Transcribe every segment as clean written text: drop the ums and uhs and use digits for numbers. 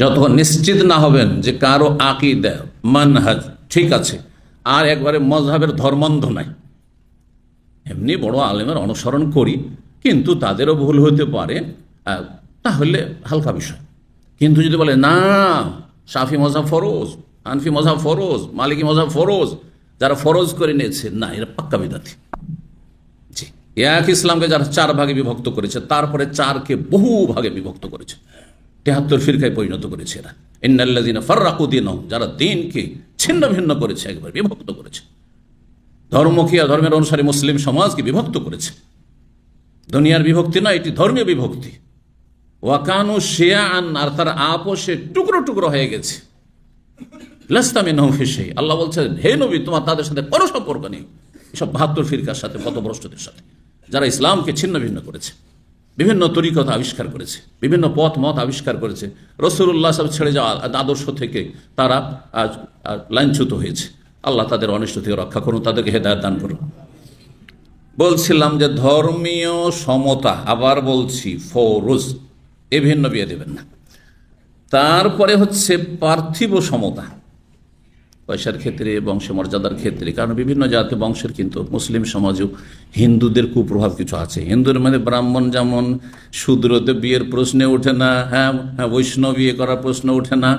যতক্ষণ নিশ্চিত না হবেন যে কারো আকীদা মানহাজ ঠিক আছে, আর একবারে মজহাবের ধর্মান্ধ নাই, এমনি বড় আলেমের অনুসরণ করি কিন্তু তাদেরও ভুল হতে পারে, তাহলে হালকা বিষয়। কিন্তু যদি বলে না শাফি মজহাব ফরজ, হানফি মজহাব ফরজ, মালিকি মজহাব ফরজ, যারা ফরজ করে নিয়েছে, না এরা পাক্কা বিদাতি। জি, এক ইসলামকে যারা 4 ভাগে বিভক্ত করেছে, তারপরে 4কে বহু ভাগে বিভক্ত করেছে, 73 ফিরকায় পরিণত করেছে এরা। ইন্নাল্লাযীনা ফাররাকু দীনাহুম, যারা দ্বীনকে ছিন্ন ভিন্ন করেছে, একবার বিভক্ত করেছে, ধর্মকে আর ধর্মের অনুসারী মুসলিম সমাজকে বিভক্ত করেছে। দুনিয়ার বিভক্তি না, এটি ধর্মীয় বিভক্তি। ওয়াকানু শিয়াআন, আর তার আপোষে টুকরো টুকরো হয়ে গেছে। লাস্তা মিনহুম ফি শাই, আল্লাহ বলছেন হে নবী তোমার তাদের সাথে কোনো সম্পর্ক নেই, এসব 72 ফিরকার সাথে, পথভ্রষ্টদের সাথে, যারা ইসলামকে ছিন্ন ভিন্ন করেছে, বিভিন্ন তরিকত আবিষ্কার করেছে, বিভিন্ন পথ মত আবিষ্কার করেছে, রাসূলুল্লাহ সাল্লাল্লাহু আলাইহি ওয়াসাল্লাম ছেড়ে যাওয়া আদর্শ থেকে তারা লাঞ্ছিত হয়েছে। আল্লাহ তাদের অনিষ্ট থেকে রক্ষা করুন, তাদেরকে হেদায়েত দান করুন। বলছিলাম যে ধর্মীয় সমতা, আবার বলছি ফরজ, এ ভিন্ন বিয়ে দেবেন না। তারপরে হচ্ছে পার্থিব সমতা, পয়সার ক্ষেত্রে, বংশমর্যাদার ক্ষেত্রে, কারণ বিভিন্ন জাতি বংশের কিন্তু মুসলিম সমাজেও হিন্দুদের কুপ্রভাব কিছু আছে। হিন্দুর মধ্যে ব্রাহ্মণ যেমন শূদ্রতে বিয়ের প্রশ্নে ওঠে না, হ্যাঁ বৈষ্ণব বিয়ে করার প্রশ্ন ওঠে না,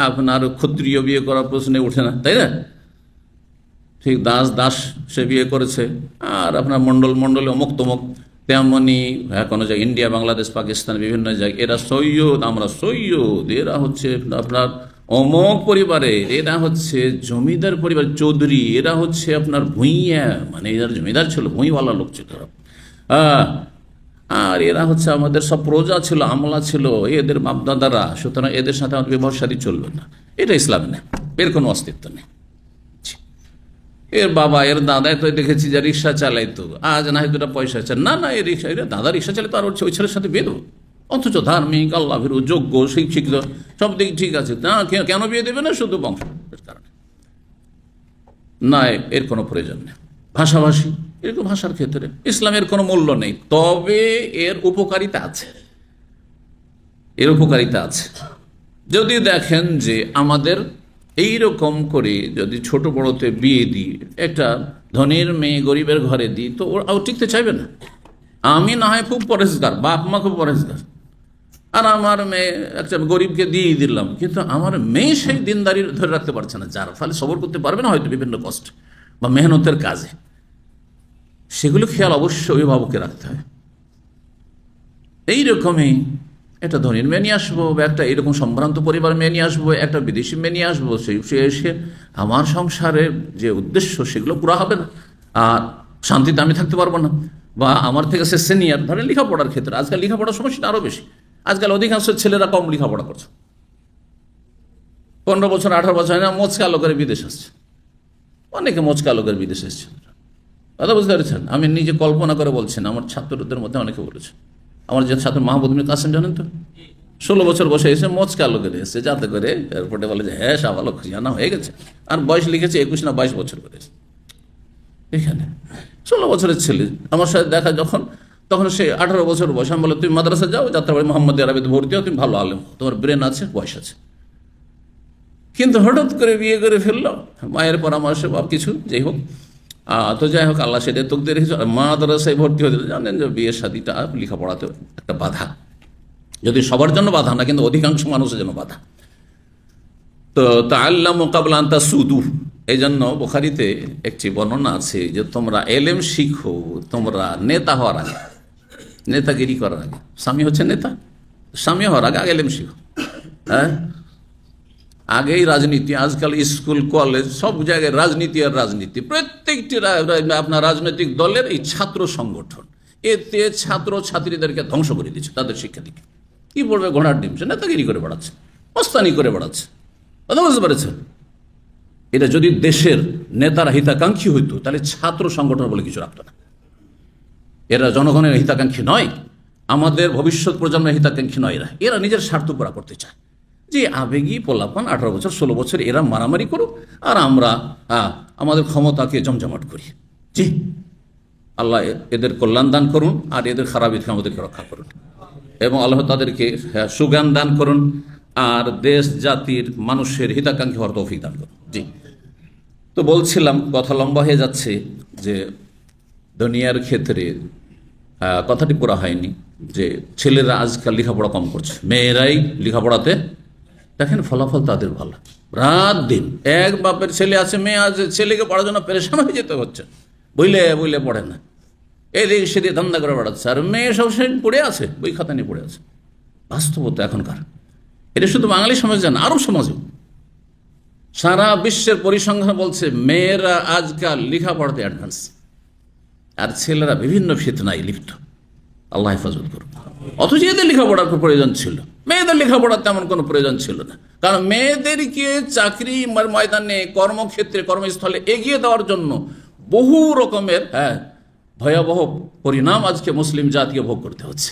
আপনার ক্ষত্রিয় বিয়ে করার প্রশ্নে ওঠে না, তাই না? ঠিক দাস সে বিয়ে করেছে, আর আপনার মণ্ডলে অমুক তমুক, তেমনি কোনো জায়গায় ইন্ডিয়া, বাংলাদেশ, পাকিস্তান, বিভিন্ন জায়গায় এরা সৈয়দ, আমরা সৈয়দ, এরা হচ্ছে আপনার অমুক পরিবারের, এরা হচ্ছে জমিদার পরিবার চৌধুরী, এরা হচ্ছে আপনার ভুঁইয়া, মানে এরা জমিদার ছিল, ভুঁইওয়ালা লোক ছিল, আর এরা হচ্ছে আমাদের সব প্রজা ছিল, আমলা ছিল, এদের বাপদাদারা, সুতরাং এদের সাথে আমাদের বিবাহ শাদী চলবে না। এটা ইসলামে নেই, এর কোনো অস্তিত্ব নেই। এর বাবা, এর দাদাই তো দেখেছি যে রিক্সা চালাইতো, আজ না হয় 2টা পয়সা আছে, না এই রিক্সা, দাদা রিক্সা চালাইতো, আর ওই ছেলের সাথে বিয়ে দেবো, অথচ ধার্মিক, আল্লাহ ভীরু, যোগ্য, শিক্ষিত, সব দিক ঠিক আছে, না কেন বিয়ে দেবে না? শুধু বংশের কারণে না, এর কোনো প্রয়োজন নেই। ভাষাভাষী, এরকম ভাষার ক্ষেত্রে ইসলামের কোনো মূল্য নেই, তবে এর উপকারিতা আছে, এর উপকারিতা আছে। যদি দেখেন যে আমাদের এইরকম করে যদি ছোট বড়তে বিয়ে দিই, একটা ধনীর মেয়ে গরিবের ঘরে দিই, তো ওর টিকতে চাইবে না। আমি না হয় খুব পরেশগার, বাপ মা খুব পরেশগার, আর আমার মেয়ে একটা গরিবকে দিয়ে দিলাম, কিন্তু আমার মেয়ে সেই দিনদারি ধরে রাখতে পারছে না, যার ফলে সবর করতে পারবে না হয়তো বিভিন্ন কষ্ট বা মেহনতের কাজে। সেগুলো খেয়াল অবশ্যই অভিভাবককে রাখতে হয়। এইরকমই একটা ধনীর মেয়ে নিয়ে আসবো, বা একটা এরকম সম্ভ্রান্ত পরিবার মেয়ে নিয়ে আসবো, একটা বিদেশি মেয়ে নিয়ে আসবো, সে এসে আমার সংসারের যে উদ্দেশ্য সেগুলো পুরা হবে না, আর শান্তিতে আমি থাকতে পারবো না, বা আমার থেকে সে সিনিয়র। ধরেন লেখাপড়ার ক্ষেত্রে, আজকাল লেখাপড়ার সমস্যাটা আরও বেশি, আজকাল অধিকাংশ ছেলেরা কম লেখাপড়া করছে, 15 বছর 18 বছর হয় না, মোচকা লোকের বিদেশ আসছে, অনেকে মোচকা লোকের বিদেশ এসছে। কথা বুঝতে পেরেছেন? আমি নিজে কল্পনা করে বলছি না, আমার ছাত্রদের মধ্যে অনেকে বলেছে। আমার যে ছাত্র মাহমুদ বিন কাসেম জানেন তো, 16 বছর বসে এসে মোচকা লোকের এসছে, যাতে করে এয়ারপোর্টে বলে যে হ্যাঁ সাবালক জানা হয়ে গেছে, আর বয়স লিখেছে 21 না 22 বছর করে। এখানে 16 বছরের ছেলে আমার সাথে দেখা যখন, তখন সে 18 বছর বয়স। আমি বলে তুমি মাদ্রাসা যাও, যাত্রাবাড়ি মোহাম্মদ আরবিতে ভর্তি হও, তুমি ভালো আলেম, তোমার ব্রেন আছে, বয়স আছে। কিন্তু হঠাৎ করে বিয়ে করে ফেললো, মায়ের পরামর্শে বা কিছু যাই হোক, তো যাই হোক আল্লাহ সেটা তোকে রেখেছে, মাদ্রাসায় ভর্তি হতে। জানেন যে বিয়ের শাদীটা লেখাপড়াতে একটা বাধা, যদি সবার জন্য বাধা না, কিন্তু অধিকাংশ মানুষের জন্য বাধা। তো তাআল্লামু ক্বাবলা আন তাসুদু, এই জন্য বুখারীতে একটি বর্ণনা আছে যে তোমরা এলেম শিখো, তোমরা নেতা হওয়ার আগে, নেতাগিরি করার আগে। স্বামী হচ্ছে নেতা, স্বামী হওয়ার আগে এলেম শিখো। হ্যাঁ, আগেই রাজনীতি, আজকাল স্কুল কলেজ সব জায়গায় রাজনীতি আর রাজনীতি। প্রত্যেকটি আপনার রাজনৈতিক দলের এই ছাত্র সংগঠন, এতে ছাত্র ছাত্রীদেরকে ধ্বংস করে দিচ্ছে, তাদের শিক্ষা দিকে। কি পড়বে? ঘোড়ার ডিম, সে নেতাগিরি করে বেড়াচ্ছে, মস্তানি করে বেড়াচ্ছে। কথা বুঝতে পেরেছেন? এটা যদি দেশের নেতারা হিতাকাঙ্ক্ষী হইতো, তাহলে ছাত্র সংগঠন বলে কিছু রাখতো না। এরা জনগণের হিতাকাঙ্ক্ষী নয়, আমাদের ভবিষ্যৎ প্রজন্মের হিতাকাঙ্ক্ষী নয়। এরা নিজের স্বার্থ পুরা করতে চায়। যে আবেগী পোলাপান 18 বছর 16 বছর এরা মারামারি করুক, আর আমরা আমাদের ক্ষমতাকে জমজমাট করি। জি, আল্লাহ এদের কল্যাণ দান করুন, আর এদের খারাপ থেকে আমাদেরকে রক্ষা করুন, এবং আল্লাহ তাদেরকে সুজ্ঞান দান করুন, আর দেশ জাতির মানুষের হিতাকাঙ্ক্ষী হওয়ার তৌফিক দান করুন। জি, তো বলছিলাম, কথা লম্বা হয়ে যাচ্ছে, যে দুনিয়ার ক্ষেত্রে কথাটি পুরা হয়নি, যে ছেলেরা আজকাল লেখাপড়া কম করছে, মেয়েরাই লেখাপড়াতে, দেখেন ফলাফল তাদের ভালো, রাত দিন। এক বাপের ছেলে আছে, মেয়ে আছে, ছেলেকে পড়ার জন্য পেরেশান হয়ে যেতে হচ্ছে, বুঝলে বুঝলে পড়ে না, এদিক সেদিকে ধান্দা করে বেড়াচ্ছে, আর মেয়ে সবসময় পড়ে আছে, বই খাতা নিয়ে পড়ে আছে। বাস্তবতা এখনকার, এটা শুধু বাঙালি সমাজে না, আরব সমাজেও সারা বিশ্বের পরিসংখ্যান বলছে মেয়েরা আজকাল লেখাপড়াতে অ্যাডভান্স, আর ছেলেরা বিভিন্ন ফিতনায় লিপ্ত। আল্লাহ হেফাজত করুন। অথচ এদের লেখাপড়ার প্রয়োজন ছিল, মেয়েদের লেখাপড়ার তেমন কোনো প্রয়োজন ছিল না, কারণ মেয়েদেরকে চাকরি ময়দানে, কর্মক্ষেত্রে, কর্মস্থলে এগিয়ে দেওয়ার জন্য বহু রকমের ভয়াবহ পরিণাম আজকে মুসলিম জাতিকে ভোগ করতে হচ্ছে।